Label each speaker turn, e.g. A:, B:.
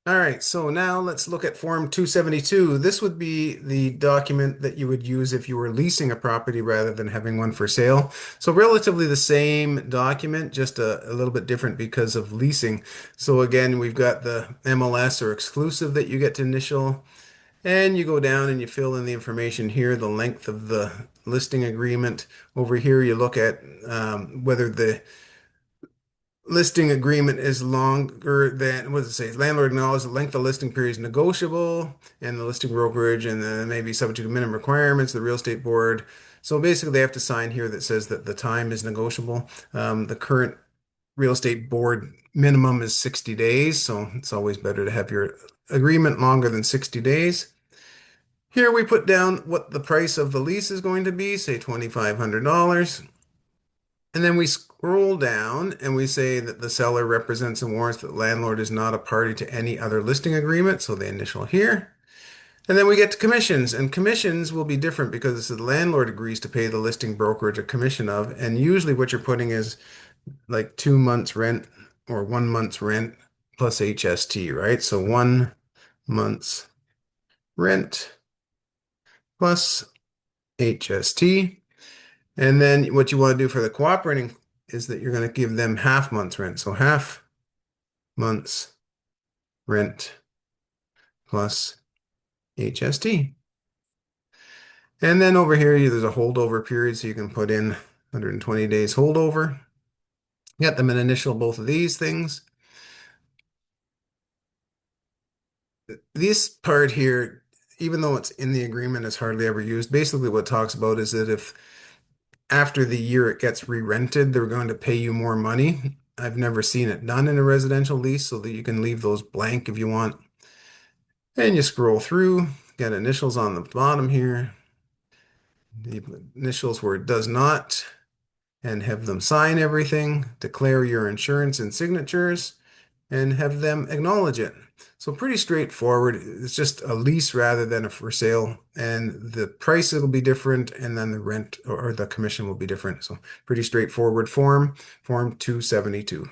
A: All right, so now let's look at Form 272. This would be the document that you would use if you were leasing a property rather than having one for sale. So relatively the same document, just a little bit different because of leasing. So again, we've got the MLS or exclusive that you get to initial, and you go down and you fill in the information here, the length of the listing agreement. Over here, you look at whether the listing agreement is longer than, what does it say? Landlord acknowledges the length of listing period is negotiable, and the listing brokerage, and then maybe subject to minimum requirements, the real estate board. So basically, they have to sign here that says that the time is negotiable. The current real estate board minimum is 60 days, so it's always better to have your agreement longer than 60 days. Here we put down what the price of the lease is going to be, say $2,500. And then we scroll down and we say that the seller represents and warrants that the landlord is not a party to any other listing agreement. So the initial here. And then we get to commissions, and commissions will be different because the landlord agrees to pay the listing brokerage a commission of. And usually what you're putting is like 2 months rent or 1 month's rent plus HST, right? So 1 month's rent plus HST. And then what you want to do for the cooperating is that you're going to give them half month's rent. So half month's rent plus HST. And then over here, there's a holdover period, so you can put in 120 days holdover. Get them an initial both of these things. This part here, even though it's in the agreement, is hardly ever used. Basically, what it talks about is that if after the year it gets re-rented, they're going to pay you more money. I've never seen it done in a residential lease, so that you can leave those blank if you want. And you scroll through, got initials on the bottom here, the initials where it does not, and have them sign everything, declare your insurance and signatures, and have them acknowledge it. So pretty straightforward. It's just a lease rather than a for sale, and the price will be different, and then the rent or the commission will be different. So pretty straightforward form, Form 272.